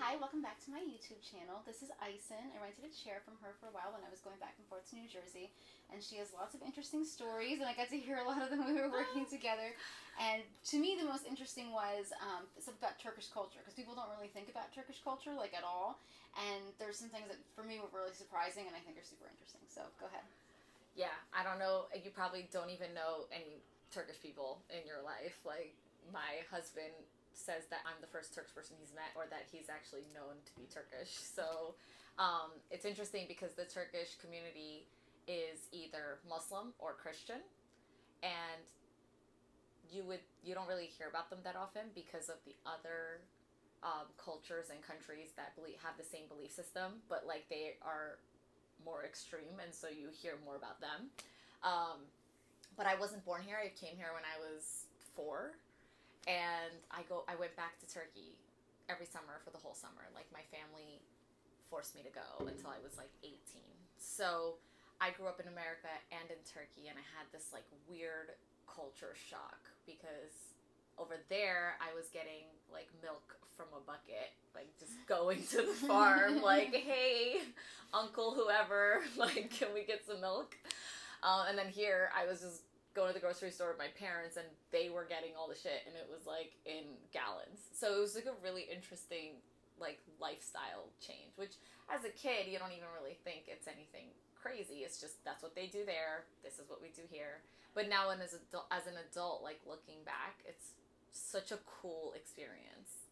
Hi, welcome back to my YouTube channel. This is Aysun. I rented a chair from her for a while when I was going back and forth to New Jersey, and she has lots of interesting stories, and I got to hear a lot of them when we were working together. And to me, the most interesting was it's about Turkish culture, because people don't really think about Turkish culture, like, at all. And there's some things that, for me, were really surprising, and I think are super interesting. So, go ahead. Yeah, I don't know. You probably don't even know any Turkish people in your life. Like, my husband says that I'm the first Turkish person he's met, or that he's actually known to be Turkish. So it's interesting because the Turkish community is either Muslim or Christian, and you don't really hear about them that often because of the other cultures and countries that have the same belief system, but like they are more extreme, and so you hear more about them. But I wasn't born here. I came here when I was 4, and I went back to Turkey every summer for the whole summer. Like, my family forced me to go until I was like 18. So I grew up in America and in Turkey, and I had this like weird culture shock because over there I was getting like milk from a bucket, like just going to the farm, like, hey, uncle, whoever, like, can we get some milk? And then here I was just going to the grocery store with my parents, and they were getting all the shit, and it was like in gallons. So it was like a really interesting like lifestyle change, which as a kid you don't even really think it's anything crazy. It's just that's what they do there. This is what we do here. But now, as an adult, like looking back, it's such a cool experience.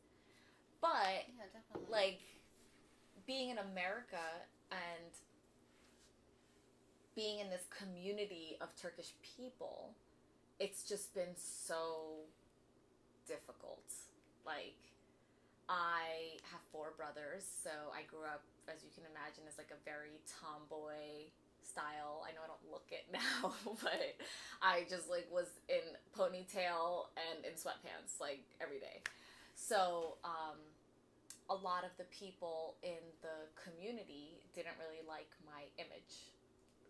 But Yeah, definitely. like being in America and being in this community of Turkish people, it's just been so difficult. Like, I have 4 brothers, so I grew up, as you can imagine, as like a very tomboy style. I know I don't look it now, but I just like was in ponytail and in sweatpants like every day. So a lot of the people in the community didn't really like my image.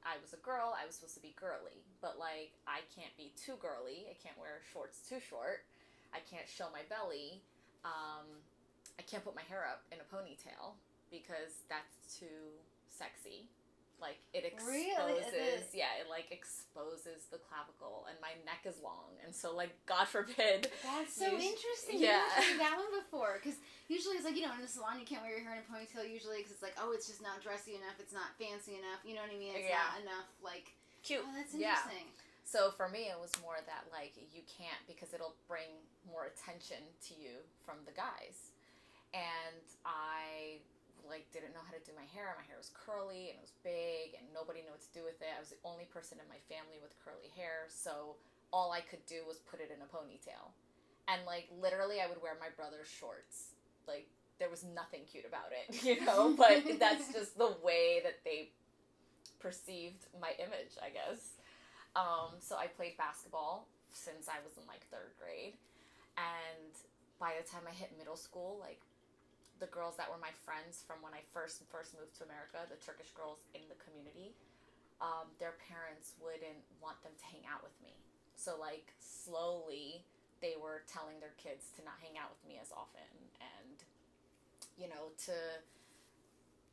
I was a girl, I was supposed to be girly, but like I can't be too girly. I can't wear shorts too short. I can't show my belly. I can't put my hair up in a ponytail because that's too sexy. Like, it exposes, Really? yeah, it like exposes the clavicle, and my neck is long, and so like, God forbid. That's so interesting. Yeah. I've never heard that one before. Because usually it's like, in the salon you can't wear your hair in a ponytail usually because it's like, oh, it's just not dressy enough. It's not fancy enough. You know what I mean? It's not enough, like... Cute. Oh, that's Yeah. interesting. So for me, it was more that like you can't, because it'll bring more attention to you from the guys, and I like didn't know how to do my hair. My hair was curly and it was big, and nobody knew what to do with it. I was the only person in my family with curly hair, so all I could do was put it in a ponytail, and like literally, I would wear my brother's shorts. Like, there was nothing cute about it, But that's just the way that they perceived my image, I guess. So I played basketball since I was in like 3rd grade, and by the time I hit middle school, like the girls that were my friends from when I first moved to America, the Turkish girls in the community, their parents wouldn't want them to hang out with me. So like slowly, they were telling their kids to not hang out with me as often, and to,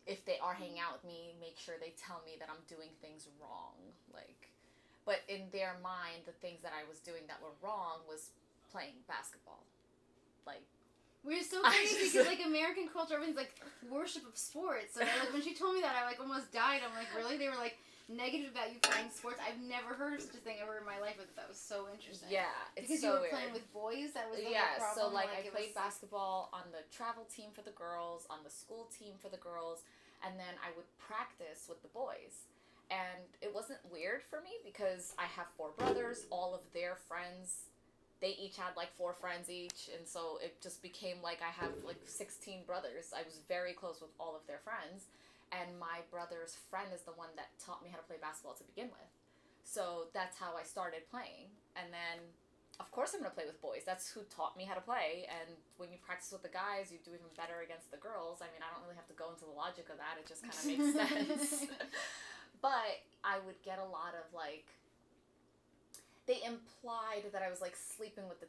if they are hanging out with me, make sure they tell me that I'm doing things wrong. Like, but in their mind, the things that I was doing that were wrong was playing basketball. Like, we're so crazy because like American culture, everything's like worship of sports. So like when she told me that, I like almost died. I'm like, really? They were like negative about you playing sports. I've never heard of such a thing ever in my life. But that was so interesting. Yeah, it's because so you were weird. Playing with boys. That was the yeah. problem. So like I played basketball on the travel team for the girls, on the school team for the girls, and then I would practice with the boys. And it wasn't weird for me because I have 4 brothers. All of their friends, they each had like 4 friends each, and so it just became like I have like 16 brothers. I was very close with all of their friends, and my brother's friend is the one that taught me how to play basketball to begin with. So that's how I started playing, and then of course I'm going to play with boys. That's who taught me how to play, and when you practice with the guys, you do even better against the girls. I mean, I don't really have to go into the logic of that. It just kind of makes sense. But I would get a lot of like, they implied that I was like sleeping with the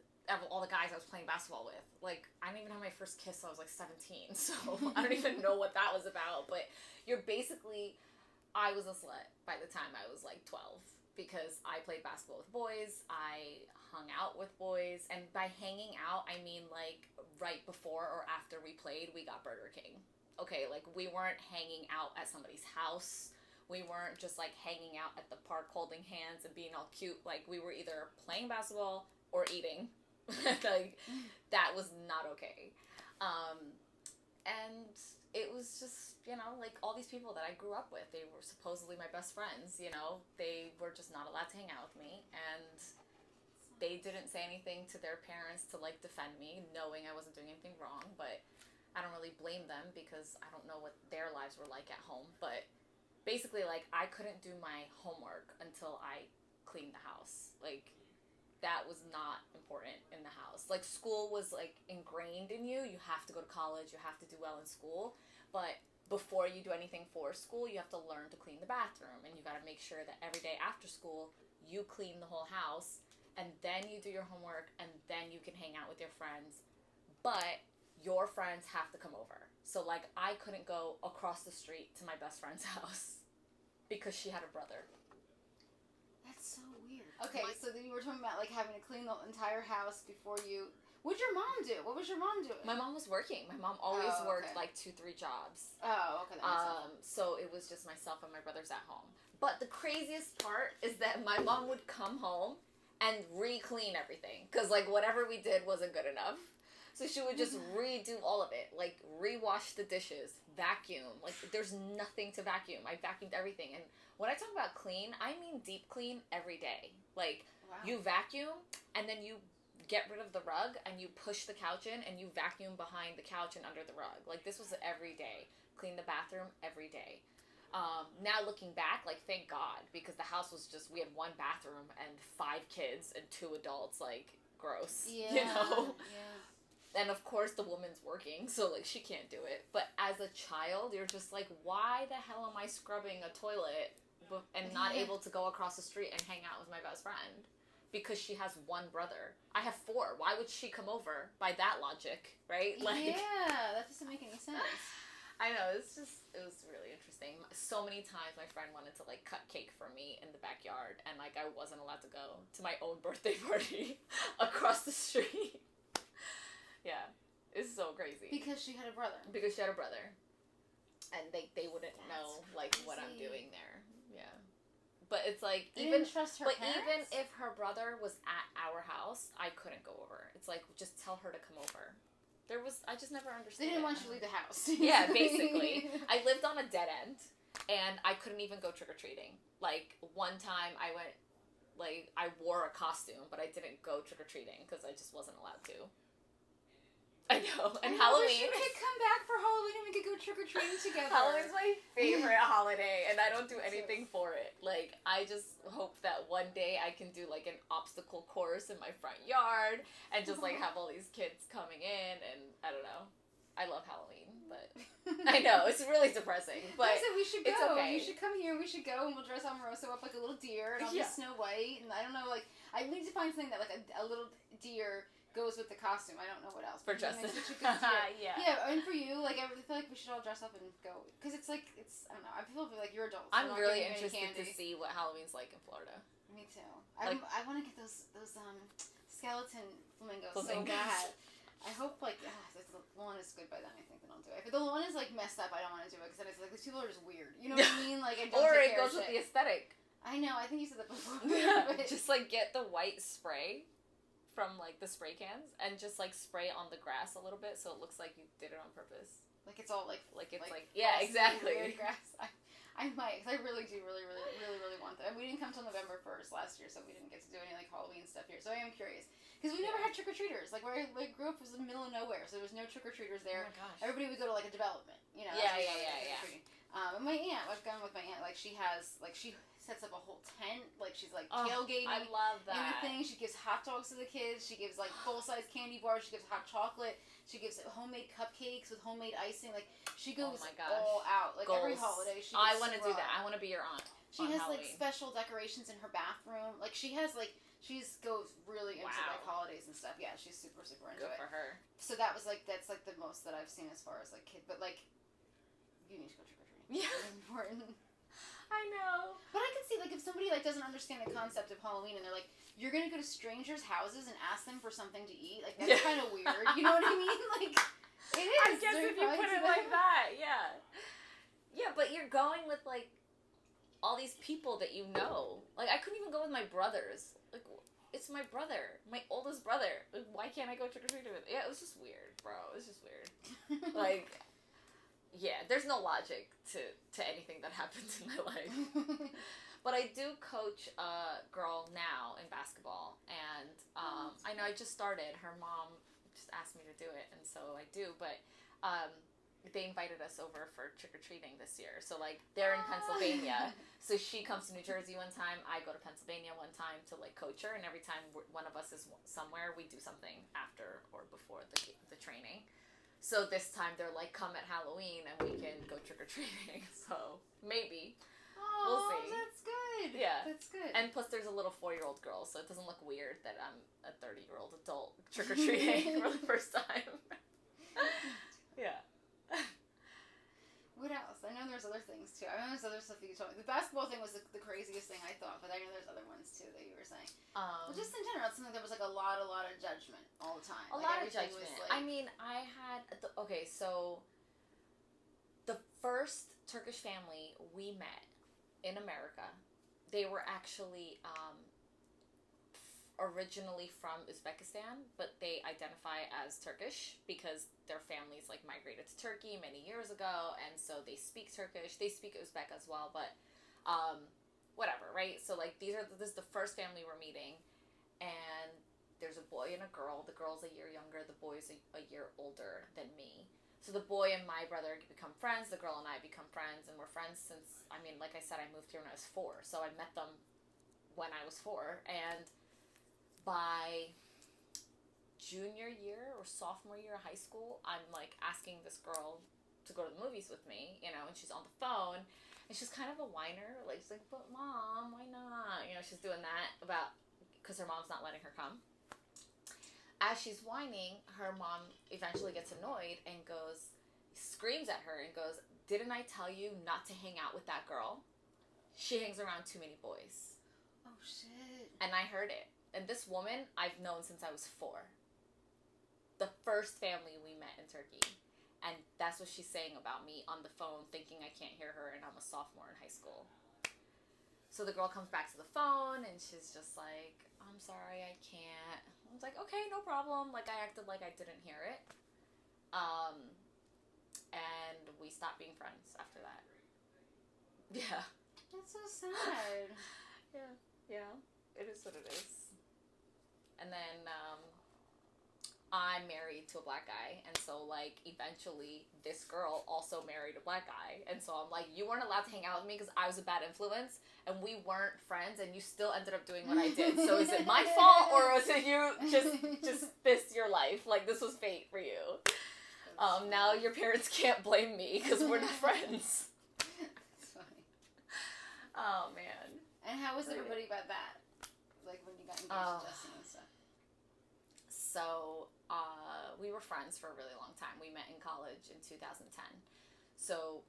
all the guys I was playing basketball with. Like, I didn't even have my first kiss till I was like 17, so I don't even know what that was about. But you're basically, I was a slut by the time I was like 12 because I played basketball with boys, I hung out with boys, and by hanging out, I mean like right before or after we played, we got Burger King. Okay, like we weren't hanging out at somebody's house. We weren't just like hanging out at the park holding hands and being all cute. Like we were either playing basketball or eating. Like that was not okay. And it was just, you know, like all these people that I grew up with, they were supposedly my best friends, you know, they were just not allowed to hang out with me, and they didn't say anything to their parents to like defend me, knowing I wasn't doing anything wrong. But I don't really blame them because I don't know what their lives were like at home. But basically, like, I couldn't do my homework until I cleaned the house. Like, that was not important in the house. Like, school was, like, ingrained in you. You have to go to college. You have to do well in school. But before you do anything for school, you have to learn to clean the bathroom. And you got to make sure that every day after school, you clean the whole house. And then you do your homework. And then you can hang out with your friends. But your friends have to come over. So, like, I couldn't go across the street to my best friend's house because she had a brother. That's so weird. Okay, so then you were talking about, like, having to clean the entire house before you... What'd your mom do? What was your mom doing? My mom was working. My mom always worked, like, 2-3 jobs. Oh, okay. That makes sense. So it was just myself and my brothers at home. But the craziest part is that my mom would come home and re-clean everything. Because, like, whatever we did wasn't good enough. So she would just redo all of it, like rewash the dishes, vacuum. Like there's nothing to vacuum. I vacuumed everything. And when I talk about clean, I mean deep clean every day. Like you vacuum and then you get rid of the rug and you push the couch in and you vacuum behind the couch and under the rug. Like this was every day. Clean the bathroom every day. Now looking back, like thank God, because the house was just, we had 1 bathroom and 5 kids and 2 adults, like gross, you know? Yeah. And of course the woman's working, so like she can't do it. But as a child, you're just like, why the hell am I scrubbing a toilet and not able to go across the street and hang out with my best friend? Because she has 1 brother. I have 4. Why would she come over? By that logic, right? Like, yeah, that doesn't make any sense. I know, it was really interesting. So many times my friend wanted to like cut cake for me in the backyard, and like I wasn't allowed to go to my own birthday party across the street. Yeah, it's so crazy. Because she had a brother. Because she had a brother. And they wouldn't That's know, like, crazy. what I'm doing there. Yeah. But it's like, They even didn't trust her but parents? even if her brother was at our house, I couldn't go over. It's like, just tell her to come over. I just never understood. They didn't it. want you to leave the house. Yeah, basically. I lived on a dead end, and I couldn't even go trick-or-treating. Like, one time I went, like, I wore a costume, but I didn't go trick-or-treating because I just wasn't allowed to. I know. And Halloween. I wish you could come back for Halloween and we could go trick-or-treating together. Halloween's my favorite holiday, and I don't do anything for it. Like, I just hope that one day I can do, like, an obstacle course in my front yard and just, like, have all these kids coming in, and I don't know. I love Halloween, but I know, it's really depressing, but I said we should go. it's okay. You should come here, we should go, and we'll dress Omarosa up like a little deer, and I'll be Snow White, and I don't know, like, I need to find something that, like, a little deer goes with the costume. I don't know what else. For Justin. Yeah, and for you, like, I feel like we should all dress up and go. Because it's like, I don't know, I feel like you're adults. I'm really interested to see what Halloween's like in Florida. Me too. I want to get those skeleton flamingos so bad. I hope, like, if the lawn is good by then, I think then I'll do it. If the lawn is, like, messed up, I don't want to do it. Because then it's like, these people are just weird. You know what I mean? Like, I don't or take it care goes of with shit. the aesthetic. I know, I think you said that before. Just, like, get the white spray from, like, the spray cans and just, like, spray on the grass a little bit so it looks like you did it on purpose. Like, it's all, like it's like yeah, exactly. Weird grass. I might, because I really do really want that. And we didn't come till November 1st last year, so we didn't get to do any, like, Halloween stuff here. So I am curious. Because we never had trick-or-treaters. Like, where I grew up was in the middle of nowhere, so there was no trick-or-treaters there. Oh my gosh. Everybody would go to, like, a development, you know. Yeah. And my aunt, I've gone with my aunt, like, she sets up a whole tent, like, she's, like, tailgating. I love that. And the thing, she gives hot dogs to the kids, she gives, like, full-size candy bars, she gives hot chocolate, she gives homemade cupcakes with homemade icing, like, she goes all out. Like, Goals. every holiday, she I want to do that. I want to be your aunt. She has, Halloween. like, special decorations in her bathroom. Like, she has She's goes really into Wow. like holidays and stuff. Yeah, she's super super into Good it. for her. So that's like the most that I've seen as far as like kid. But like, you need to go trick or treating. Yeah. It's important. I know. But I can see like if somebody like doesn't understand the concept of Halloween and they're like, you're gonna go to strangers' houses and ask them for something to eat. Like that's kind of weird. You know what I mean? Like it is. I guess if you put it like that, yeah. Yeah, but you're going with like all these people that you know. Like I couldn't even go with my brothers. Like it's my brother, my oldest brother. Like, why can't I go trick or treating with? Yeah, it was just weird, bro. It was just weird. Like, yeah, there's no logic to anything that happens in my life. But I do coach a girl now in basketball, and I know I just started. Her mom just asked me to do it, and so I do. But they invited us over for trick-or-treating this year. So, like, they're in Pennsylvania. So she comes to New Jersey one time. I go to Pennsylvania one time to, like, coach her. And every time one of us is somewhere, we do something after or before the training. So this time they're like, come at Halloween and we can go trick-or-treating. So, maybe. Oh, We'll see. That's good. Yeah. That's good. And plus there's a little 4-year-old girl, so it doesn't look weird that I'm a 30-year-old adult trick-or-treating for the first time. Yeah. What else? I know there's other things too. I know there's other stuff that you told me. The basketball thing was the craziest thing I thought, but I know there's other ones too that you were saying. Well, just in general, it seemed like there was like a lot of judgment all the time. A lot of judgment. I mean, I had okay, so the first Turkish family we met in America, they were actually originally from Uzbekistan, but they identify as Turkish because their families like migrated to Turkey many years ago, and so they speak Turkish. They speak Uzbek as well, but whatever, right? So like this is the first family we're meeting, and there's a boy and a girl. The girl's a year younger. The boy's a year older than me. So the boy and my brother become friends. The girl and I become friends, and we're friends since, I mean, like I said, I moved here when I was 4, so I met them when I was 4, and by junior year or sophomore year of high school, I'm like asking this girl to go to the movies with me, you know, and she's on the phone, and she's kind of a whiner, like she's like, but mom, why not? You know, she's doing that because her mom's not letting her come. As she's whining, her mom eventually gets annoyed and screams at her and goes, didn't I tell you not to hang out with that girl? She hangs around too many boys. Oh shit. And I heard it. And this woman, I've known since I was 4. The first family we met in Turkey. And that's what she's saying about me on the phone, thinking I can't hear her, and I'm a sophomore in high school. So the girl comes back to the phone, and she's just like, I'm sorry, I can't. I was like, okay, no problem. Like, I acted like I didn't hear it. And we stopped being friends after that. Yeah. That's so sad. Yeah. Yeah. It is what it is. And then I'm married to a black guy, and so like eventually this girl also married a black guy, and so I'm like, you weren't allowed to hang out with me because I was a bad influence, and we weren't friends, and you still ended up doing what I did. So is it my fault, or was it you just this your life? Like this was fate for you. Now your parents can't blame me because we're not friends. That's funny. Oh man. And how was everybody about that? Like when you got engaged to Justin and stuff. So, we were friends for a really long time. We met in college in 2010. So,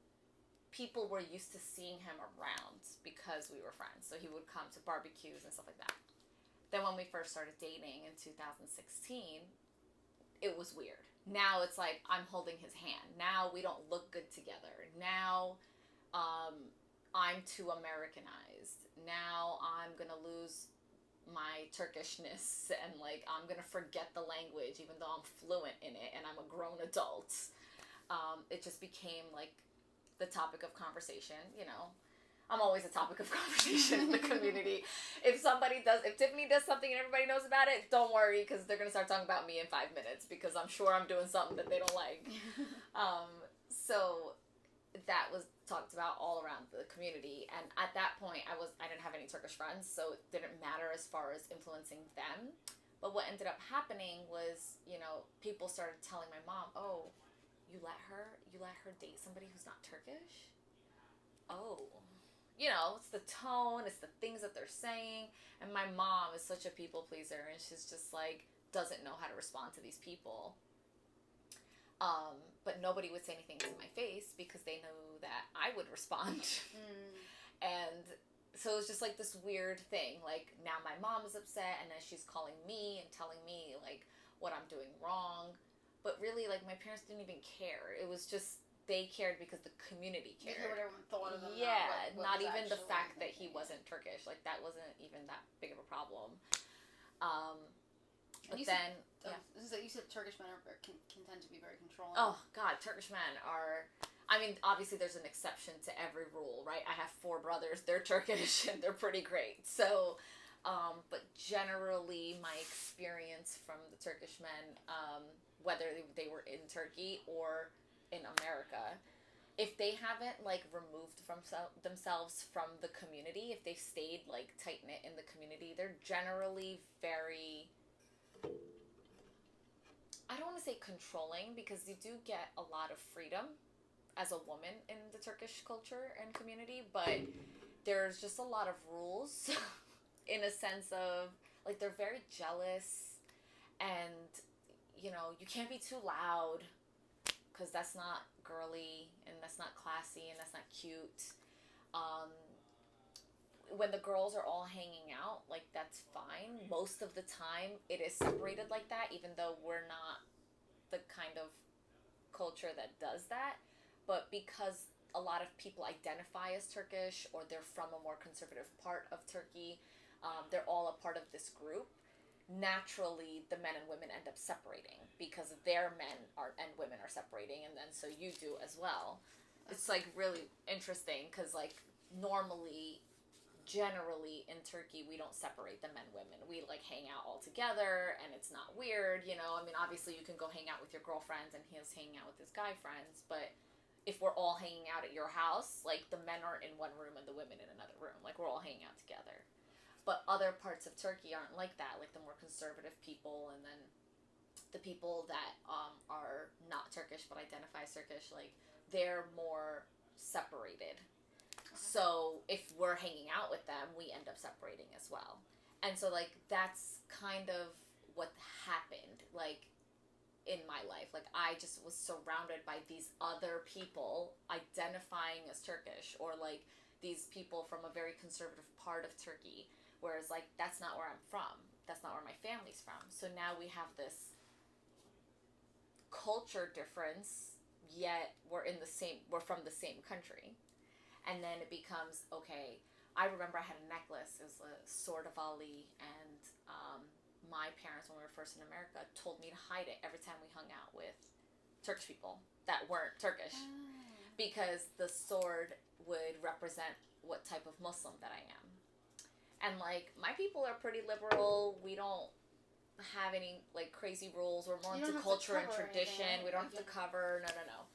people were used to seeing him around because we were friends. So, he would come to barbecues and stuff like that. Then when we first started dating in 2016, it was weird. Now it's like I'm holding his hand. Now we don't look good together. Now, I'm too Americanized. Now I'm going to lose my Turkishness, and like I'm gonna forget the language even though I'm fluent in it and I'm a grown adult. It just became like the topic of conversation, you know. I'm always a topic of conversation in the community. If Tiffany does something and everybody knows about it, don't worry, because they're gonna start talking about me in 5 minutes because I'm sure I'm doing something that they don't like. So that was talked about all around the community, and at that point I didn't have any Turkish friends, so it didn't matter as far as influencing them. But what ended up happening was, you know, people started telling my mom, oh, you let her date somebody who's not Turkish? Oh, you know, it's the tone, it's the things that they're saying. And my mom is such a people pleaser, and she's just like, doesn't know how to respond to these people. But nobody would say anything to my face because they knew that I would respond. And so it was just like this weird thing. Like, now my mom is upset, and then she's calling me and telling me, like, what I'm doing wrong. But really, like, my parents didn't even care. It was just, they cared because the community cared. Because what everyone thought of them. Yeah, not not even the actually fact that he thinking. wasn't Turkish. Like, that wasn't even that big of a problem. But you then, said, you said Turkish men can tend to be very controlling. oh God, Turkish men are, I mean, obviously there's an exception to every rule, right? I have 4 brothers, they're Turkish, and they're pretty great. So, but generally my experience from the Turkish men, whether they were in Turkey or in America, if they haven't, like, removed themselves from the community, if they've stayed, like, tight-knit in the community, they're generally very, I don't want to say controlling, because you do get a lot of freedom as a woman in the Turkish culture and community, but there's just a lot of rules in a sense of, like, they're very jealous, and, you know, you can't be too loud because that's not girly, and that's not classy, and that's not cute. When the girls are all hanging out, like, that's fine. Most of the time, it is separated like that, even though we're not the kind of culture that does that. But because a lot of people identify as Turkish, or they're from a more conservative part of Turkey, they're all a part of this group. Naturally, the men and women end up separating because their men and women are separating, and then so you do as well. It's, like, really interesting because, like, normally, generally in Turkey, we don't separate the men women. We, like, hang out all together, and it's not weird, you know. I mean, obviously you can go hang out with your girlfriends, and he's hanging out with his guy friends, but if we're all hanging out at your house, like, the men are in one room and the women in another room. Like, we're all hanging out together. But other parts of Turkey aren't like that. Like, the more conservative people, and then the people that are not Turkish but identify as Turkish, like, they're more separated. So if we're hanging out with them, we end up separating as well. And so, like, that's kind of what happened, like, in my life. Like, I just was surrounded by these other people identifying as Turkish, or, like, these people from a very conservative part of Turkey, whereas, like, that's not where I'm from. That's not where my family's from. So now we have this culture difference, yet we're from the same country. And then it becomes, okay, I remember I had a necklace. It was a sword of Ali, and my parents, when we were first in America, told me to hide it every time we hung out with Turkish people that weren't Turkish, because the sword would represent what type of Muslim that I am. And, like, my people are pretty liberal. We don't have any, like, crazy rules. We're more into culture and tradition. We don't have to cover. No.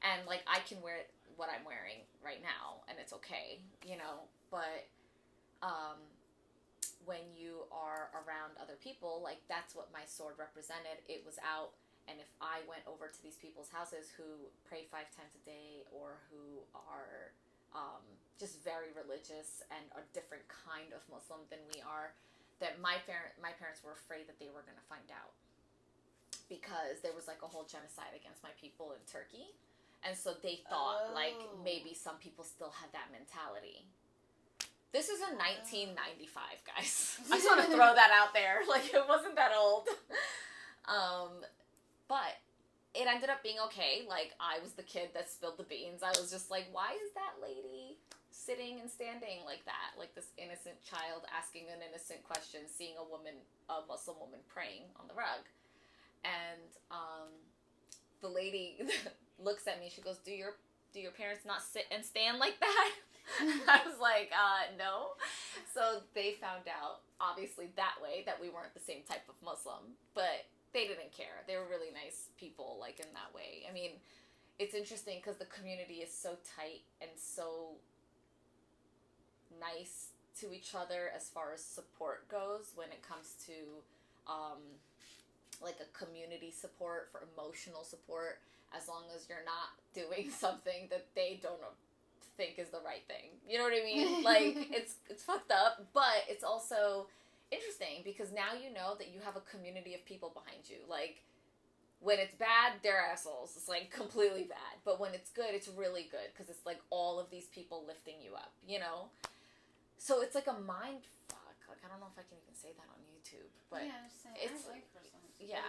And, like, I can wear what I'm wearing right now, and it's okay, you know. But when you are around other people, like, that's what my sword represented. It was out, and if I went over to these people's houses who pray 5 times a day, or who are just very religious and a different kind of Muslim than we are, that my parents were afraid that they were going to find out, because there was, like, a whole genocide against my people in Turkey. And so they thought, like, maybe some people still had that mentality. This is in 1995, guys. I just want to throw that out there. Like, it wasn't that old. But it ended up being okay. Like, I was the kid that spilled the beans. I was just like, why is that lady sitting and standing like that? Like, this innocent child asking an innocent question, seeing a Muslim woman praying on the rug. And the lady looks at me. She goes, do your parents not sit and stand like that? I was like, no. So they found out, obviously, that way, that we weren't the same type of Muslim. But they didn't care. They were really nice people, like, in that way. I mean, it's interesting because the community is so tight and so nice to each other as far as support goes, when it comes to, like, a community support for emotional support, as long as you're not doing something that they don't think is the right thing. You know what I mean? Like, it's fucked up, but it's also interesting because now you know that you have a community of people behind you. Like, when it's bad, they're assholes. It's, like, completely bad. But when it's good, it's really good because it's, like, all of these people lifting you up, you know? So it's, like, a mind fuck. Like, I don't know if I can even say that on YouTube, but yeah, just saying, it's, I like personal. yeah,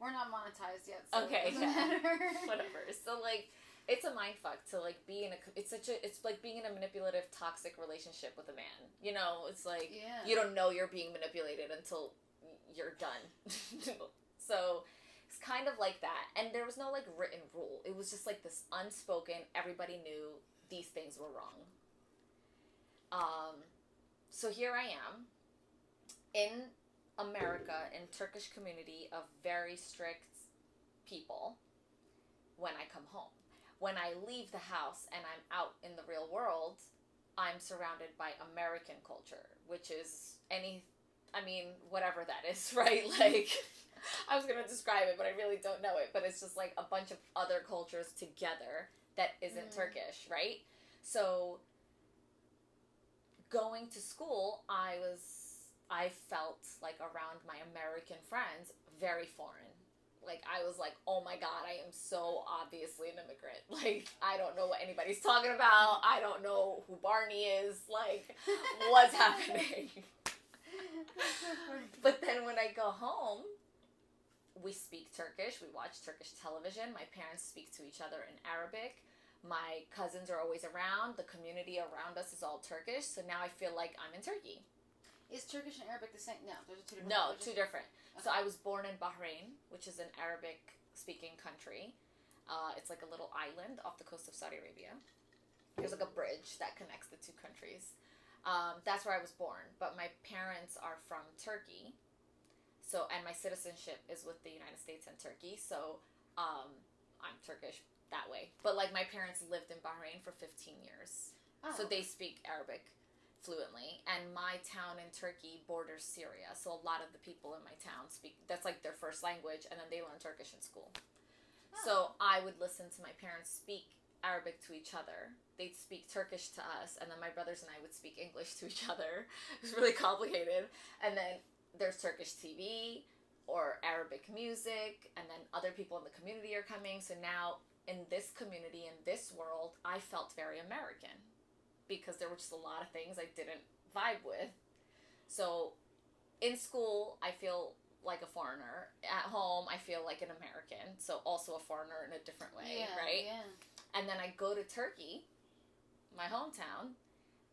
we're not monetized yet, so okay, it doesn't matter. whatever. So, like, it's a mind fuck to, like, be in it's like being in a manipulative, toxic relationship with a man. You know, it's like, you don't know you're being manipulated until you're done. So, it's kind of like that. And there was no, like, written rule. It was just, like, this unspoken, everybody knew these things were wrong. So here I am in America, in Turkish community of very strict people when I come home. When I leave the house and I'm out in the real world, I'm surrounded by American culture, which is whatever that is, right? Like, I was going to describe it, but I really don't know it. But it's just like a bunch of other cultures together that isn't Turkish, right? So, going to school, I felt like around my American friends very foreign. Like, I was like, oh my God, I am so obviously an immigrant. Like, I don't know what anybody's talking about. I don't know who Barney is. Like, what's happening? But then when I go home, we speak Turkish. We watch Turkish television. My parents speak to each other in Arabic. My cousins are always around. The community around us is all Turkish. So now I feel like I'm in Turkey. Is Turkish and Arabic the same? No, those are two different No, languages? two different. Okay. So I was born in Bahrain, which is an Arabic-speaking country. It's like a little island off the coast of Saudi Arabia. There's like a bridge that connects the two countries. That's where I was born. But my parents are from Turkey. So, and my citizenship is with the United States and Turkey. So, I'm Turkish that way. But, like, my parents lived in Bahrain for 15 years. Oh. So they speak Arabic fluently. And my town in Turkey borders Syria. So a lot of the people in my town speak, that's like their first language. And then they learn Turkish in school. Oh. So I would listen to my parents speak Arabic to each other. They'd speak Turkish to us. And then my brothers and I would speak English to each other. It was really complicated. And then there's Turkish TV or Arabic music. And then other people in the community are coming. So now in this community, in this world, I felt very American because there were just a lot of things I didn't vibe with. So in school, I feel like a foreigner. At home, I feel like an American. So also a foreigner in a different way, right? Yeah. And then I go to Turkey, my hometown,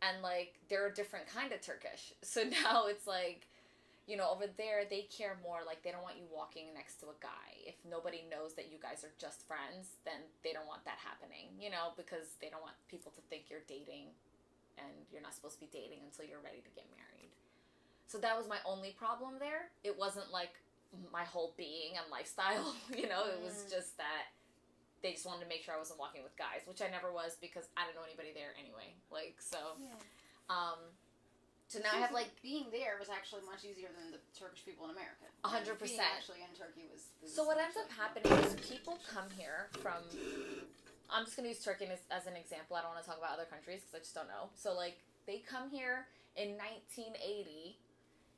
and like they're a different kind of Turkish. So now it's like, you know, over there, they care more, like, they don't want you walking next to a guy. If nobody knows that you guys are just friends, then they don't want that happening, you know, because they don't want people to think you're dating, and you're not supposed to be dating until you're ready to get married. So that was my only problem there. It wasn't, like, my whole being and lifestyle, you know, it was just that they just wanted to make sure I wasn't walking with guys, which I never was because I didn't know anybody there anyway. Like, so, so now I have, like... Being there was actually much easier than the Turkish people in America. 100%. Being actually in Turkey was so what ends up happening is people come here from... I'm just going to use Turkey as an example. I don't want to talk about other countries because I just don't know. So, like, they come here in 1980,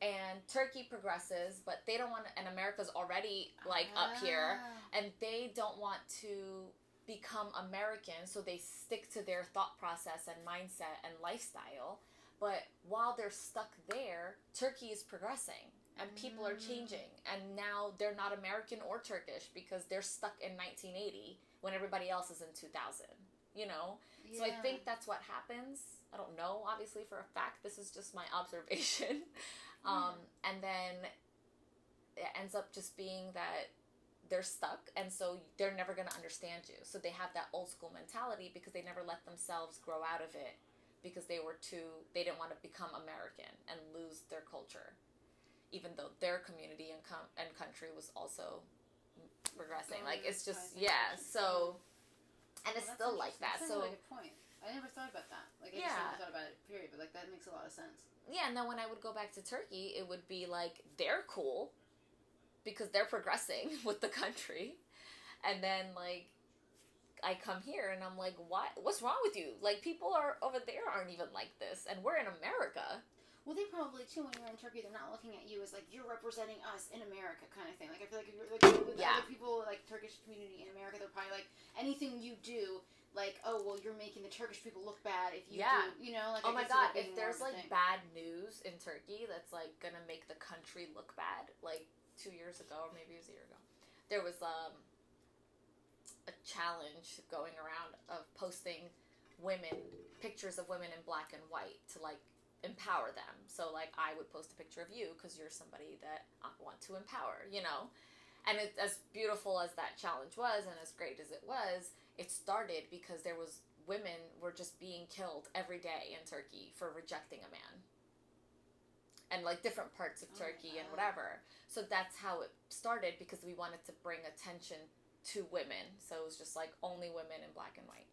and Turkey progresses, but they don't want to... And America's already, like, up here, and they don't want to become American, so they stick to their thought process and mindset and lifestyle. But while they're stuck there, Turkey is progressing and people are changing. And now they're not American or Turkish because they're stuck in 1980 when everybody else is in 2000, you know? Yeah. So I think that's what happens. I don't know, obviously, for a fact. This is just my observation. And then it ends up just being that they're stuck, and so they're never going to understand you. So they have that old school mentality because they never let themselves grow out of it. Because they didn't want to become American and lose their culture, even though their community and country was also progressing. Like, it's just, so, and it's still like that. That's a really good point. I never thought about that. Like, I just never thought about it, period, but, like, that makes a lot of sense. Yeah, and then when I would go back to Turkey, it would be like, they're cool because they're progressing with the country. And then, like, I come here and I'm like, what's wrong with you? Like, people are over there aren't even like this, and we're in America. Well, they probably too. When you're in Turkey, they're not looking at you as like you're representing us in America, kind of thing. Like I feel like if you're like with other people, like Turkish community in America, they're probably like anything you do. Like, oh well, you're making the Turkish people look bad if you do, you know. Like, oh my god, if there's like bad news in Turkey that's like gonna make the country look bad, like 2 years ago or maybe it was a year ago, there was a challenge going around of posting pictures of women in black and white to like empower them. So like I would post a picture of you because you're somebody that I want to empower, you know. And it, as beautiful as that challenge was and as great as it was, it started because there was women were just being killed every day in Turkey for rejecting a man. And like different parts of Turkey and whatever. So that's how it started, because we wanted to bring attention to women. So it was just like only women in black and white.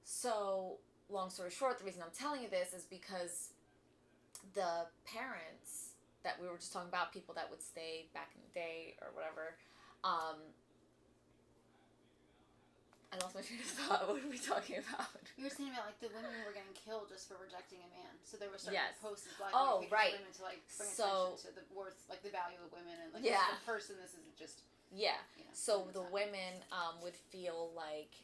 So long story short, the reason I'm telling you this is because the parents that we were just talking about, people that would stay back in the day or whatever, I lost my train of thought. What are we talking about? You were saying about like the women who were getting killed just for rejecting a man. So they were starting to post black and white pictures of women to like bring attention to the worth, like the value of women, and like this is a person. This isn't just you know, so the women would feel like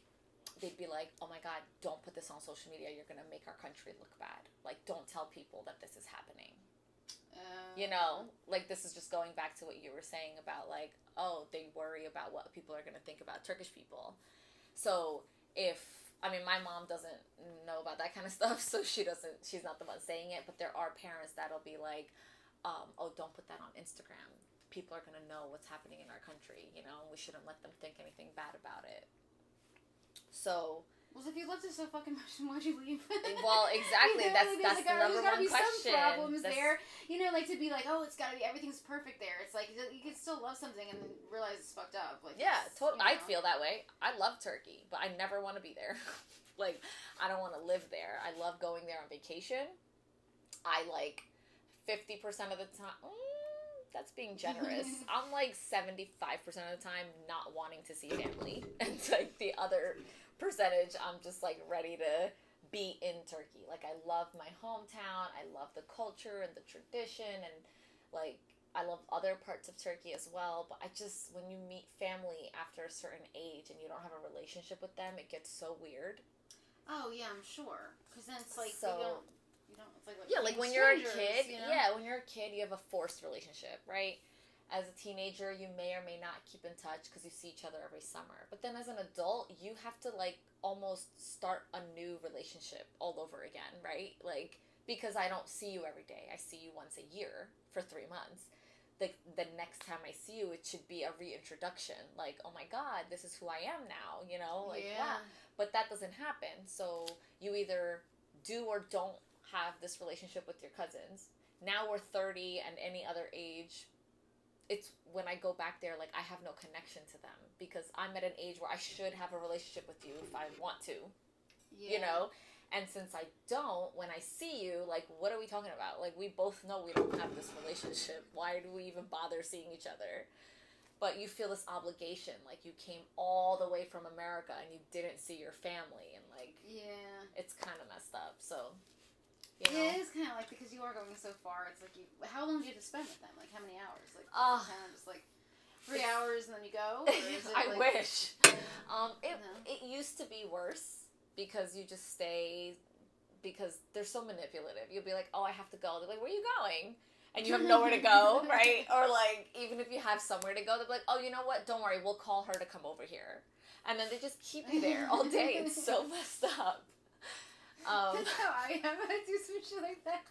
they'd be like, oh my god, don't put this on social media. You're gonna make our country look bad. Like, don't tell people that this is happening. You know, like this is just going back to what you were saying about like, oh, they worry about what people are gonna think about Turkish people. So my mom doesn't know about that kind of stuff, so she's not the one saying it, but there are parents that'll be like, oh, don't put that on Instagram. People are going to know what's happening in our country, you know, we shouldn't let them think anything bad about it. So... Well, if you loved it so fucking much, then why'd you leave? Well, exactly. That's like, the number one question. There's gotta be some problems there. You know, like to be like, oh, it's gotta be, everything's perfect there. It's like, you can still love something and realize it's fucked up. Like, yeah, totally. You know? I feel that way. I love Turkey, but I never want to be there. Like, I don't want to live there. I love going there on vacation. I like 50% of the time... that's being generous. I'm like 75% of the time not wanting to see family. And like the other percentage, I'm just like ready to be in Turkey. Like I love my hometown. I love the culture and the tradition. And like I love other parts of Turkey as well. But I just, when you meet family after a certain age and you don't have a relationship with them, it gets so weird. Oh yeah, I'm sure. Because then it's like, so, it's like when you're a kid, you know? When you're a kid, you have a forced relationship, right? As a teenager, you may or may not keep in touch because you see each other every summer. But then as an adult, you have to like almost start a new relationship all over again, right? Like, because I don't see you every day. I see you once a year for 3 months. The next time I see you, it should be a reintroduction. Like, oh my God, this is who I am now, you know? Like, wow. But that doesn't happen. So you either do or don't have this relationship with your cousins. Now we're 30 and any other age, it's when I go back there, like I have no connection to them because I'm at an age where I should have a relationship with you if I want to, you know? And since I don't, when I see you, like, what are we talking about? Like, we both know we don't have this relationship. Why do we even bother seeing each other? But you feel this obligation, like you came all the way from America and you didn't see your family, and like, it's kind of messed up. So, you know? Yeah, it is kind of like, because you are going so far, it's like, how long do you have to spend with them? Like, how many hours? Like, kind of just like 3 hours and then you go? Or is it I like, wish. It used to be worse because you just stay, because they're so manipulative. You'll be like, oh, I have to go. They're like, where are you going? And you have nowhere to go, right? Or like, even if you have somewhere to go, they'll be like, oh, you know what? Don't worry, we'll call her to come over here. And then they just keep you there all day. It's so messed up. That's how I am. I do some shit like that.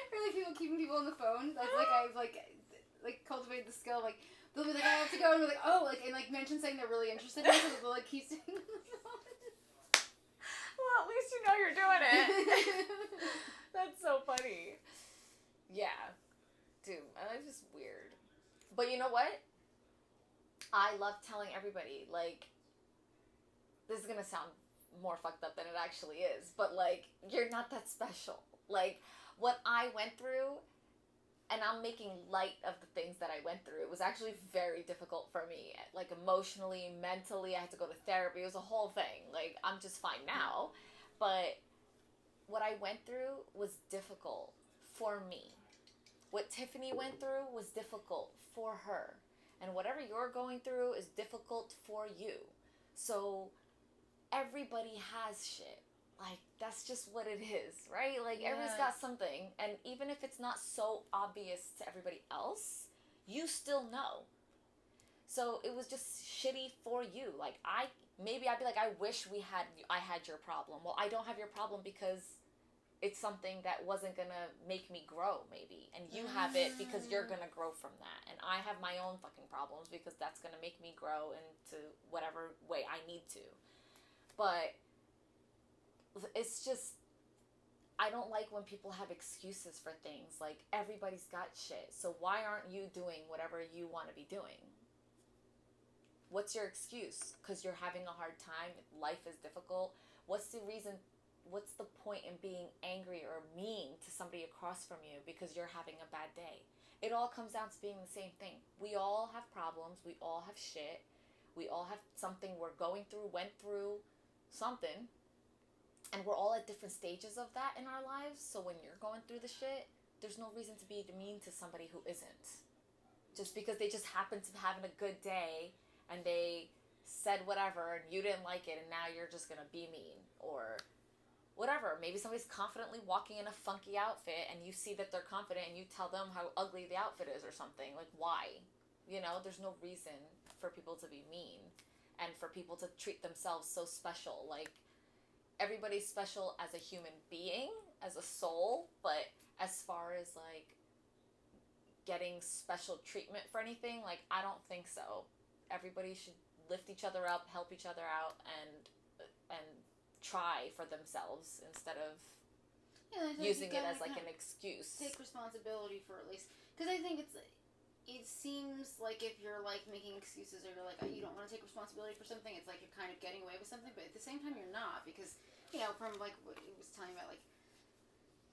Or like people keeping people on the phone. That's like I've like cultivated the skill. Like they'll be like, I have to go, and we're like, oh, like, and like mention something they're really interested in, so they'll like keep saying on the phone. Well, at least you know you're doing it. That's so funny. Yeah. Dude, it's just weird. But you know what? I love telling everybody, like, this is gonna sound more fucked up than it actually is, but like, you're not that special. Like, what I went through, and I'm making light of the things that I went through. It was actually very difficult for me, like emotionally, mentally. I had to go to therapy. It was a whole thing. Like, I'm just fine now. But what I went through was difficult for me. What Tiffany went through was difficult for her. And whatever you're going through is difficult for you. So everybody has shit. Like, that's just what it is, right? Like, everybody's got something. And even if it's not so obvious to everybody else, you still know. So it was just shitty for you. Like, I'd be like, I wish I had your problem. Well, I don't have your problem because it's something that wasn't gonna make me grow, maybe. And you have it because you're gonna grow from that. And I have my own fucking problems because that's gonna make me grow into whatever way I need to. But it's just, I don't like when people have excuses for things. Like, everybody's got shit, so why aren't you doing whatever you want to be doing? What's your excuse? Because you're having a hard time, life is difficult. What's the reason? What's the point in being angry or mean to somebody across from you because you're having a bad day? It all comes down to being the same thing. We all have problems, we all have shit, we all have something we're going through, went through something. And we're all at different stages of that in our lives. So when you're going through the shit, there's no reason to be mean to somebody who isn't. Just because they just happen to be having a good day and they said whatever and you didn't like it and now you're just going to be mean or whatever. Maybe somebody's confidently walking in a funky outfit and you see that they're confident and you tell them how ugly the outfit is or something. Like, why? You know, there's no reason for people to be mean and for people to treat themselves so special. Like, everybody's special as a human being, as a soul, but as far as, like, getting special treatment for anything, like, I don't think so. Everybody should lift each other up, help each other out, and try for themselves instead of using it as, like, an excuse. Take responsibility for at least, because I think it seems like if you're, like, making excuses or you're like, you don't want to take responsibility for something, it's like you're kind of getting away with something, but at the same time you're not, because, you know, from, like, what he was telling about, like,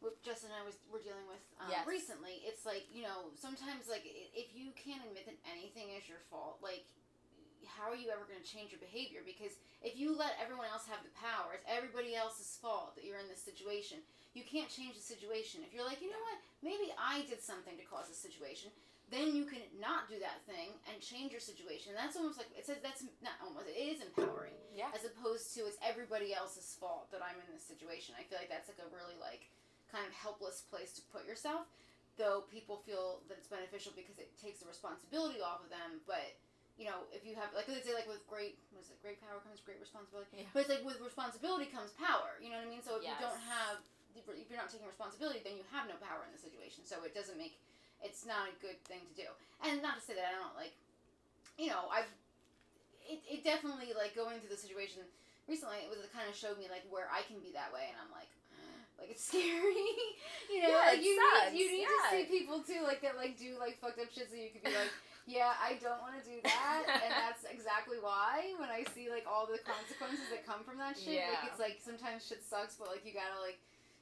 what Justin and I were dealing with recently, it's like, you know, sometimes, like, if you can't admit that anything is your fault, like, how are you ever going to change your behavior? Because if you let everyone else have the power, it's everybody else's fault that you're in this situation. You can't change the situation. If you're like, you know what, maybe I did something to cause this situation, then you can not do that thing and change your situation. That's almost like, it is empowering. Yeah. As opposed to it's everybody else's fault that I'm in this situation. I feel like that's like a really, like, kind of helpless place to put yourself. Though people feel that it's beneficial because it takes the responsibility off of them. But, you know, if you have, like, they say, like, with great power comes great responsibility. Yeah. But it's like with responsibility comes power. You know what I mean? So if you don't have, if you're not taking responsibility, then you have no power in the situation. So it doesn't make, it's not a good thing to do. And not to say that I don't, like, you know, it definitely, like, going through the situation recently, it kind of showed me, like, where I can be that way, and I'm like, it's scary, you know, like, you need to see people, too, like, that, like, do, like, fucked up shit, so you could be like, yeah, I don't want to do that, and that's exactly why, when I see, like, all the consequences that come from that shit, like, it's, like, sometimes shit sucks, but, like, you gotta, like,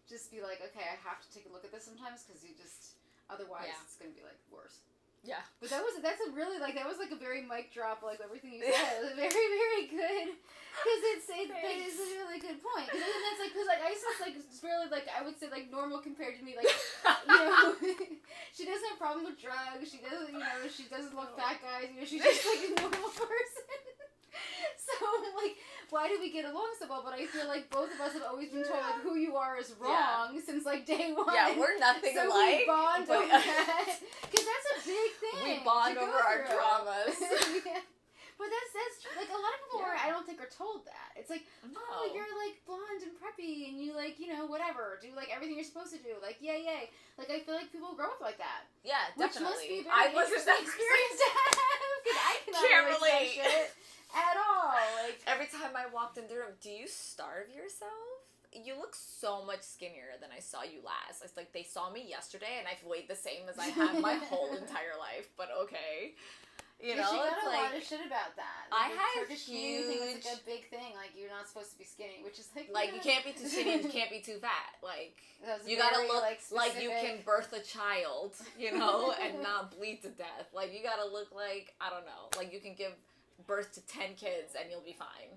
just be like, okay, I have to take a look at this sometimes, because you just, otherwise, it's gonna be, like, worse. Yeah. But that's a really, like, that was, like, a very mic drop, like, everything you said. It was very, very good. Because it's a really good point. Because that's, like, because, like, Aysun's, like, it's really, like, I would say, like, normal compared to me. Like, you know, she doesn't have a problem with drugs. She doesn't, you know, she doesn't love fat guys. You know, she's just, like, a normal person. So, like, why do we get along so well? But I feel like both of us have always been told, like, who you are is wrong since, like, day one. Yeah, we're nothing so alike. We bond over that. Because that's a big thing. We bond over our dramas. Yeah. But that's like, a lot of people I don't think are told that. It's like, oh, you're, like, blonde and preppy, and you, like, you know, whatever, do, like, everything you're supposed to do. Like, yay. Like, I feel like people grow up like that. Yeah, definitely. Which must be very interesting experience to have. Because I cannot relate to that shit at all. Like, every time I walked in the room, do you starve yourself? You look so much skinnier than I saw you last. It's like they saw me yesterday and I've weighed the same as I have my whole entire life, but okay. You Yeah, know, she got it's a like lot of shit about that. I The had Turkish community thing was huge like a big thing. Like you're not supposed to be skinny, which is like you can't be too skinny and you can't be too fat. Like That was you gotta very, look like you specific. can birth a child, you know, and not bleed to death. Like you gotta look like, I don't know, like you can give birth to 10 kids and you'll be fine,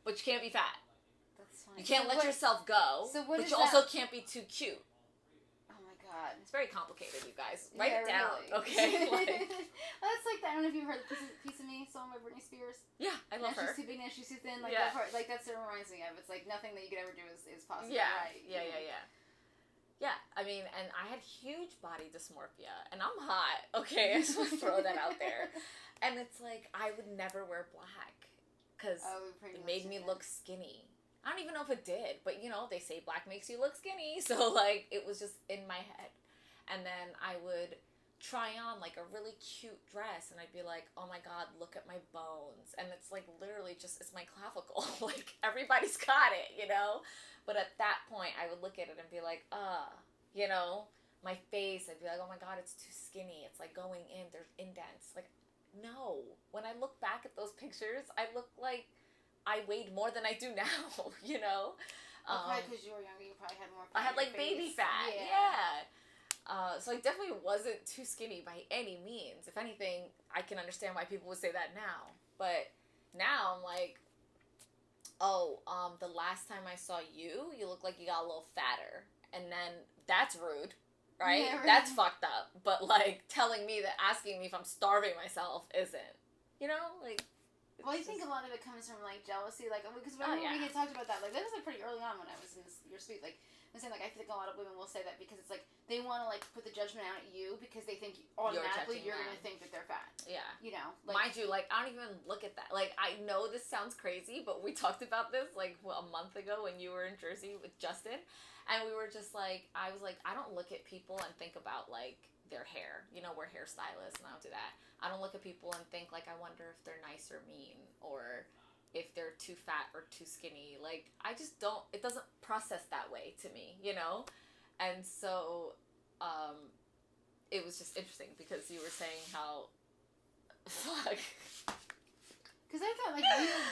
but you can't be fat. That's fine. You can't let yourself go, so what but is you also that? can't be too cute. Oh my god. It's very complicated, you guys. Write Yeah, it down, really. okay? Like, That's like that. I don't know if you've heard the piece of Me song by Britney Spears. yeah, I love her. She's too big, now she's too thin. Like Yeah. that part, like that's what it reminds me of. It's like nothing that you could ever do is possible. Yeah, Right? yeah. Yeah, I mean, and I had huge body dysmorphia, and I'm hot, okay? I just want to throw that out there. And it's like, I would never wear black, because it made me look skinny. I don't even know if it did, but you know, they say black makes you look skinny, so like, it was just in my head. And then I would try on like a really cute dress, and I'd be like, oh my god, look at my bones. And it's like, literally just, it's my clavicle. Like, everybody's got it, you know? But at that point, I would look at it and be like, you know, my face, I'd be like, oh my god, it's too skinny. It's like going in, there's indents. Like, no. When I look back at those pictures, I look like I weighed more than I do now, you know? Probably because you were younger, you probably had more I fat. had like baby fat, yeah. So I definitely wasn't too skinny by any means. If anything, I can understand why people would say that now. But now I'm like, oh, the last time I saw you, you look like you got a little fatter. And then that's rude, right? Yeah, right. That's fucked up. But like telling me that, asking me if I'm starving myself isn't. You know? Like. Well, I think a lot of it comes from like jealousy, like because we had talked about that. Like that was like pretty early on when I was in your suite. Like I'm saying, like I think a lot of women will say that because it's like they want to like put the judgment out at you because they think automatically you're gonna think that they're fat. Yeah. You know. Like, mind you, like I don't even look at that. Like I know this sounds crazy, but we talked about this like a month ago when you were in Jersey with Justin, and we were just like, I was like, I don't look at people and think about like their hair. You know, we're hairstylists, and I don't do that. I don't look at people and think like, I wonder if they're nice or mean, or if they're too fat or too skinny. Like, I just don't, it doesn't process that way to me, you know? And so, it was just interesting because you were saying how, fuck. Because I thought, like,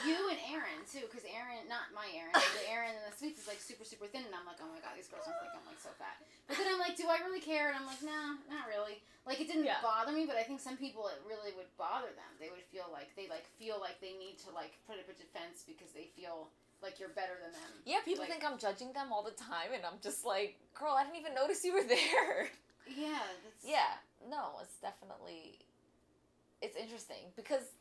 you and Aaron, too, because Aaron, not my Aaron, but Aaron in the suites is, like, super, super thin, and I'm like, oh my god, these girls don't think I'm, like, so fat. But then I'm like, do I really care? And I'm like, no, not really. Like, it didn't bother me, but I think some people, it really would bother them. They would feel like, they need to, like, put up a defense because they feel like you're better than them. Yeah, people like, think I'm judging them all the time, and I'm just like, girl, I didn't even notice you were there. Yeah. Yeah, no, it's definitely, it's interesting, because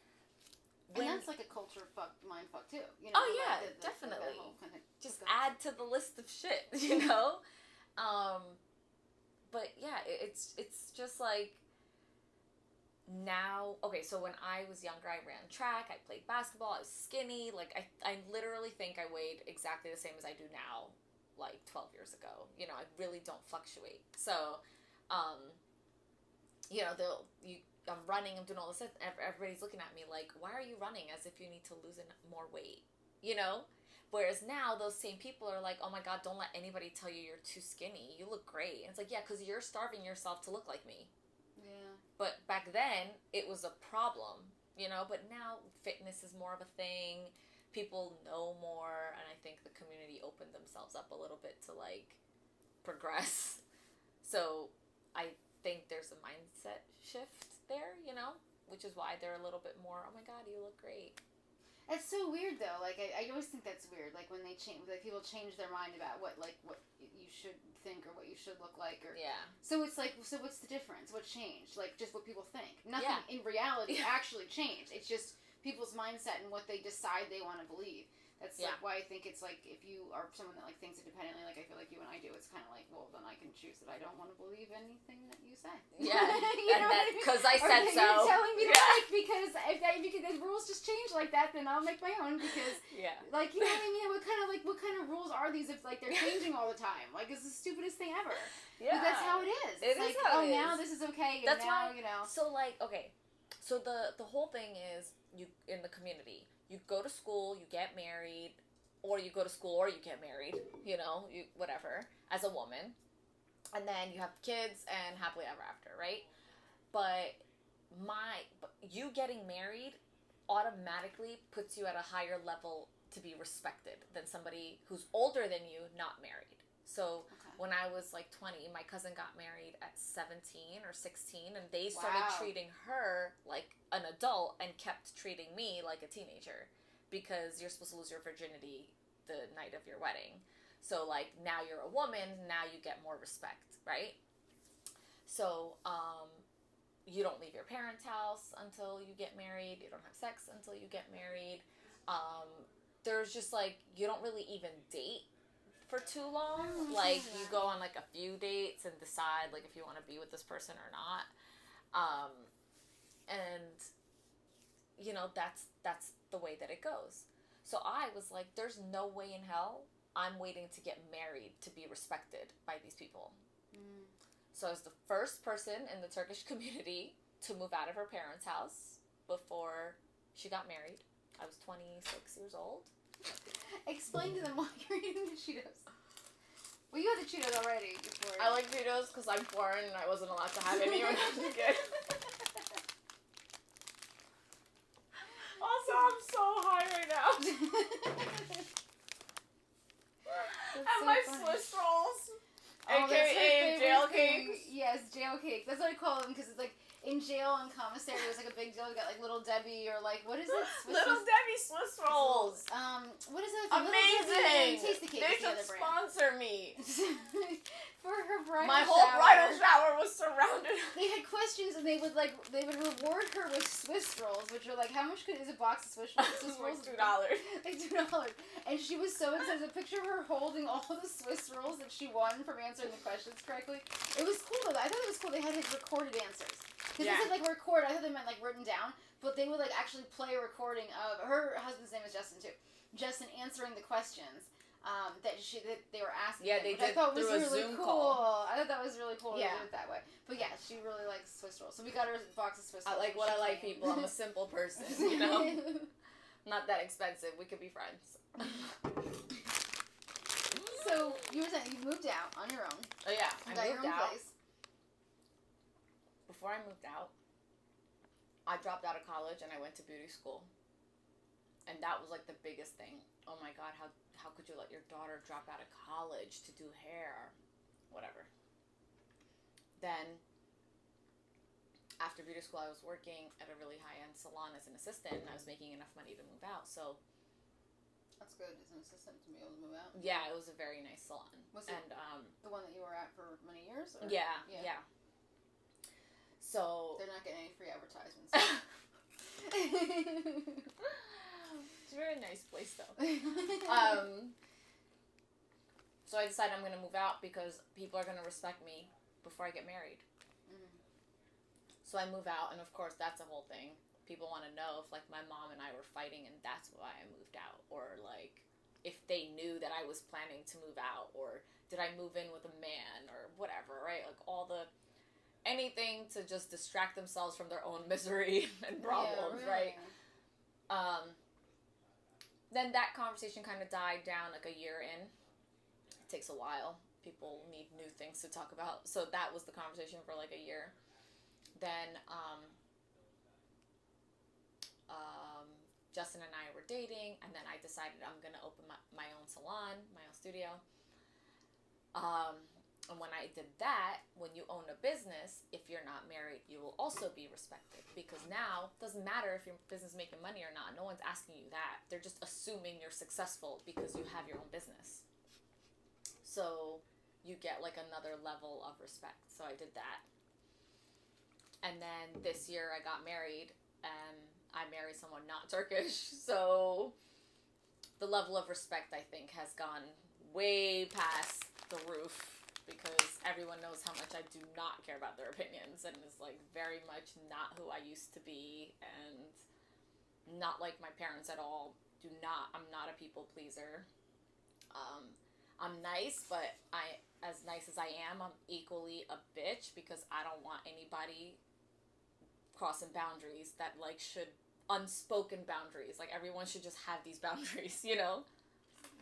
and that's like a culture mind fuck too, you know. Oh yeah, like definitely. Kind of just add to the list of shit, you know. But yeah, it's just like now. Okay, so when I was younger, I ran track, I played basketball, I was skinny. Like I literally think I weighed exactly the same as I do now, like 12 years ago. You know, I really don't fluctuate. So, you know, I'm running, I'm doing all this stuff, everybody's looking at me like, why are you running as if you need to lose more weight, you know? Whereas now, those same people are like, oh my god, don't let anybody tell you you're too skinny, you look great. And it's like, yeah, because you're starving yourself to look like me. Yeah. But back then, it was a problem, you know? But now, fitness is more of a thing, people know more, and I think the community opened themselves up a little bit to, like, progress. So, I think there's a mindset shift there, you know, which is why they're a little bit more, oh my god, you look great. It's so weird though. Like I always think that's weird. Like when they change, like people change their mind about what you should think or what you should look like, or yeah. So it's like, so what's the difference? What changed? Like just what people think. Nothing in reality actually changed. It's just people's mindset and what they decide they want to believe. That's like why I think it's like if you are someone that like thinks independently, like I feel like you and I do, it's kind of like, well, then I can choose that I don't want to believe anything that you say. Yeah, you know that because I said so. You're telling me that like, because if the rules just change like that, then I'll make my own because like you know what I mean. What kind of rules are these if like they're changing all the time? Like it's the stupidest thing ever. Yeah, but that's how it is. It's like how now this is okay, and that's now why, you know. So like so the whole thing is you in the community. You go to school, you get married, or you go to school or you get married, you know, you whatever, as a woman. And then you have kids and happily ever after, right? But you getting married automatically puts you at a higher level to be respected than somebody who's older than you, not married. So when I was like 20, my cousin got married at 17 or 16, and they started treating her like an adult and kept treating me like a teenager, because you're supposed to lose your virginity the night of your wedding. So like, now you're a woman, now you get more respect, right? So you don't leave your parents' house until you get married. You don't have sex until you get married. There's just like, you don't really even date for too long. Like, you go on like a few dates and decide like if you want to be with this person or not. And you know, that's the way that it goes. So I was like, there's no way in hell I'm waiting to get married to be respected by these people. So I was the first person in the Turkish community to move out of her parents' house before she got married. I was 26 years old. Explain to them why you're eating the Cheetos. Well, you had the Cheetos already before. I like Cheetos because I'm foreign and I wasn't allowed to have any when I was a kid. Also, I'm so high right now. And so my funny. Swiss rolls. AKA jail cakes. Yes, jail cake. That's what I call them, because it's like in jail and commissary it was like a big deal. You got like Little Debbie, or like, what is it? Debbie Swiss rolls. What is it? Amazing. Tasty cake. They should sponsor me. For her bridal shower. My whole bridal shower was surrounded. They had questions, and they would reward her with Swiss rolls, which are like, how much is a box of Swiss rolls? $2. Like $2. And she was so excited. A picture of her holding all the Swiss rolls that she won from answering the questions correctly. It was cool though. I thought it was cool. They had his recorded answers. Because they said like record. I thought they meant like written down, but they would like actually play a recording of her husband's name is Justin too. Justin answering the questions. That they were asking. Yeah, they did. I thought was through really a Zoom cool. Call. I thought that was really cool to do it that way. But yeah, she really likes Swiss rolls. So we got her a box of Swiss rolls. I like what I like, people. I'm a simple person, you know? Not that expensive. We could be friends. So you were saying you moved out on your own. Oh yeah, I got moved your own out. place. Before I moved out, I dropped out of college and I went to beauty school. And that was like the biggest thing. Oh my God, how could you let your daughter drop out of college to do hair? Whatever. Then, after beauty school, I was working at a really high-end salon as an assistant, and I was making enough money to move out, so... That's good, as an assistant, to be able to move out. Yeah, it was a very nice salon. Was it the one that you were at for many years? Or? Yeah. So... They're not getting any free advertisements. It's a very nice place, though. So I decided I'm going to move out because people are going to respect me before I get married. So I move out, and of course, that's a whole thing. People want to know if, like, my mom and I were fighting, and that's why I moved out. Or, like, if they knew that I was planning to move out, or did I move in with a man, or whatever, right? Like, anything to just distract themselves from their own misery and problems, right? Then that conversation kind of died down like a year in. It takes a while. People need new things to talk about. So that was the conversation for like a year. Then Justin and I were dating, and then I decided I'm going to open my own salon, my own studio. And when I did that, when you own a business, if you're not married, you will also be respected. Because now, it doesn't matter if your business is making money or not. No one's asking you that. They're just assuming you're successful because you have your own business. So you get like another level of respect. So I did that. And then this year I got married, and I married someone not Turkish. So the level of respect, I think, has gone way past the roof. Because everyone knows how much I do not care about their opinions, and is like very much not who I used to be, and not like my parents at all. I'm not a people pleaser. I'm nice, but as nice as I am, I'm equally a bitch, because I don't want anybody crossing boundaries that like should, unspoken boundaries. Like, everyone should just have these boundaries, you know?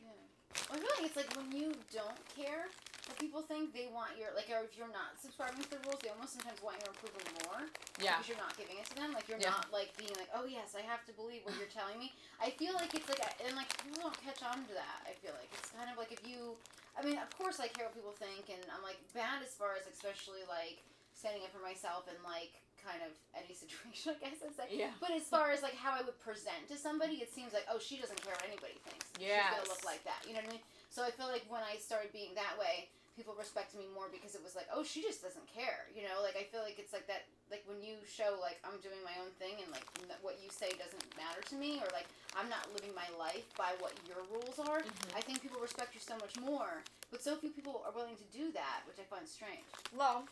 Yeah. Well, really, it's like when you don't care, But people think they want your, like, or if you're not subscribing to the rules, they almost sometimes want your approval more. Yeah. Because you're not giving it to them. Like, you're not, like, being like, oh, yes, I have to believe what you're telling me. I feel like it's, like, and, like, people don't catch on to that, I feel like. It's kind of like if you, I mean, of course, I care what people think, and I'm, like, bad as far as, especially, like, standing up for myself in, like, kind of any situation, I guess I'd say. Yeah. But as far as, like, how I would present to somebody, it seems like, oh, she doesn't care what anybody thinks. Yes. She's gonna look like that. You know what I mean? So I feel like when I started being that way, people respected me more because it was like, oh, she just doesn't care. You know? Like, I feel like it's like that, like, when you show, like, I'm doing my own thing and, like, what you say doesn't matter to me, or, like, I'm not living my life by what your rules are, I think people respect you so much more. But so few people are willing to do that, which I find strange. Well,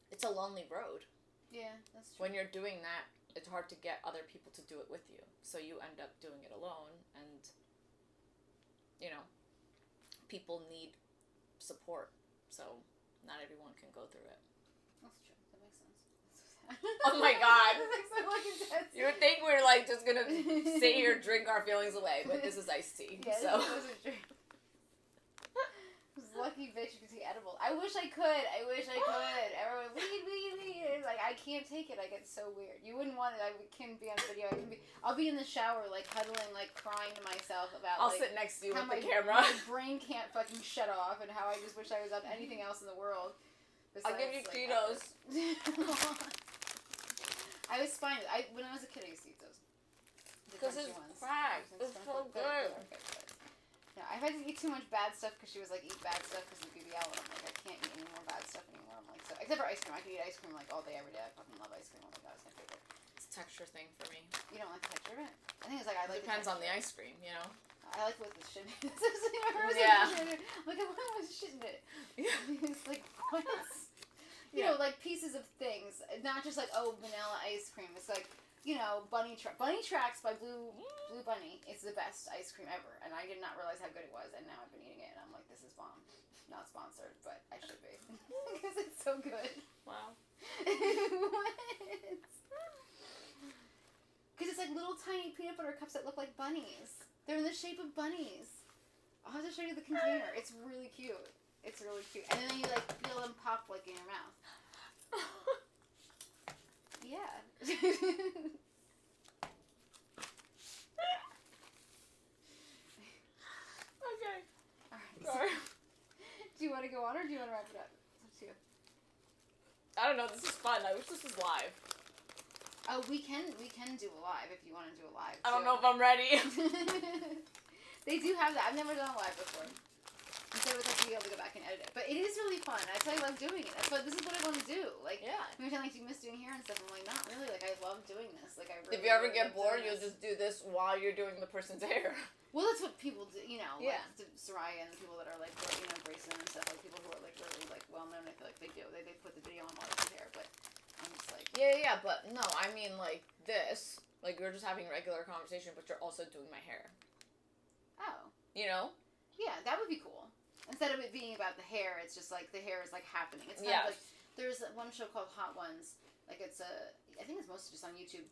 it's a lonely road. Yeah, that's true. When you're doing that, it's hard to get other people to do it with you. So you end up doing it alone, and, you know, people need support. So not everyone can go through it. That's true. That makes sense. Oh my God. That makes so fucking sense. You would think we're, like, just gonna sit here, drink our feelings away, but this is iced tea. Yeah, so. this is true. Lucky bitch, you can see edible. I wish I could. Everyone, weed. It's like, I can't take it. I get so weird. You wouldn't want it. I couldn't be on video. I'll be in the shower, like, huddling, like, crying to myself about, I'll like, sit next to you with my the camera. My brain can't fucking shut off, and how I just wish I was on anything else in the world. I'll give you like, Cheetos. I was fine. When I was a kid, I used to eat those. Because it's cracked. It's so good. No, I've had to eat too much bad stuff because she was like, eat bad stuff because you could yell. And I'm like, I can't eat any more bad stuff anymore. I'm like, so, except for ice cream. I could eat ice cream like all day, every day. I fucking love ice cream. Oh my god, it's my favorite. It's a texture thing for me. You don't like the texture of it? I think it's like, I like Depends on the ice cream, you know? I like what the shit is. Yeah. Like, I want to shit in it. Yeah. It's like, what? You know, like pieces of things. Not just like, oh, vanilla ice cream. It's like, you know, Bunny Tracks by Blue Bunny is the best ice cream ever, and I did not realize how good it was, and now I've been eating it, and I'm like, this is bomb. Not sponsored, but I should be because it's so good. Wow. What? Because it's like little tiny peanut butter cups that look like bunnies. They're in the shape of bunnies. I'll have to show you the container. It's really cute. It's really cute, and then you like feel them pop like in your mouth. Yeah. Okay. Alright. Sorry. Do you want to go on or do you want to wrap it up? It's up to you. I don't know. This is fun. I wish this was live. Oh, we can do a live if you want to do a live. I don't know if I'm ready. They do have that. I've never done a live before. So I would like to be able to go back and edit it. But it is really fun. I tell you, I love doing it. This is what I want to do. Like, yeah. You're like, do you miss doing hair and stuff? I'm like, not really. Like, I love doing this. Like, I really, If you ever really get love bored, doing you'll this. just do this while you're doing the person's hair. Well, that's what people do, you know. Yeah. Like, Soraya and the people that are, like, you know, Grayson and stuff. Like, people who are, like, really, like, well-known. I feel like they do. They put the video on while they do hair. But I'm just like... Yeah, but no, I mean, like, this. Like, we're just having regular conversation, but you're also doing my hair. Oh. You know? Yeah, that would be cool. Instead of it being about the hair, it's just like the hair is like happening. It's kind of like there's one show called Hot Ones. Like I think it's mostly just on YouTube,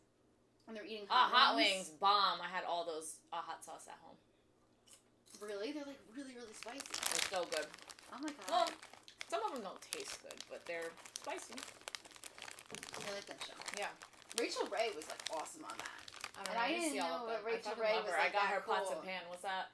and they're eating hot wings. Bomb. I had all those hot sauce at home. Really, they're like really spicy. They're so good. Oh my god. Well, some of them don't taste good, but they're spicy. I like that show. Yeah. Rachel Ray was like awesome on that. I didn't know that Rachel Ray was like I got her that pots cool. and pan. What's that?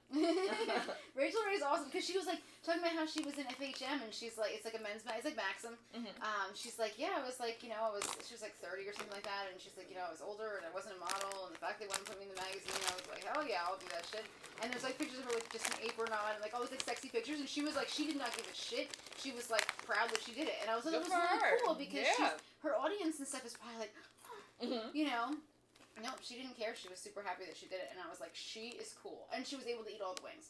Rachel Ray's awesome because she was like talking about how she was in FHM and she's like, it's like a men's mag, it's like Maxim. Mm-hmm. She's like, yeah, I was like, you know, she was like 30 or something like that, and she's like, you know, I was older and I wasn't a model, and the fact they wanted to put me in the magazine, I was like, oh yeah, I'll do that shit. And there's like pictures of her with just an apron on and like all these like sexy pictures, and she was like, she did not give a shit. She was like proud that she did it, and I was like, it was really cool because her audience and stuff is probably like, you know. Nope, she didn't care. She was super happy that she did it, and I was like, she is cool. And she was able to eat all the wings.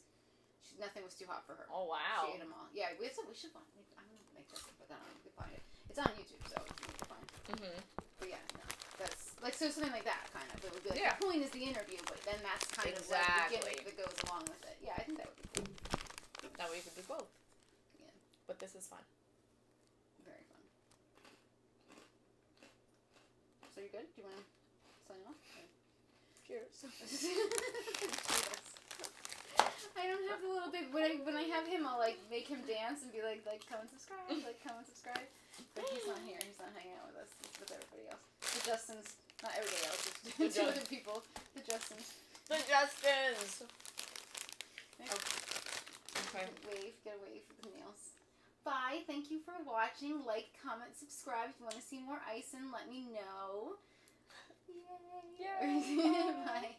Nothing was too hot for her. Oh, wow. She ate them all. Yeah, we should find it. I'm going to make this, but then we can find it. It's on YouTube, so you can find it. Mm-hmm. But yeah, no. That's, like, so something like that, kind of. It would be like, the point is the interview, but then that's kind of like the gimmick that goes along with it. Yeah, I think that would be cool. That way you could do both. Yeah. But this is fun. Very fun. So you're good? Do you want to sign off? Cheers. Cheers. I don't have the little bit. When I have him, I'll like make him dance and be like comment, subscribe, comment, subscribe. But he's not here. He's not hanging out with us. He's with everybody else. The Justins, not everybody else. Just two other people. The Justins. The Justins. Okay. Get a wave with the nails. Bye. Thank you for watching. Like, comment, subscribe. If you want to see more Aysun, let me know. Yay. Yay. Bye.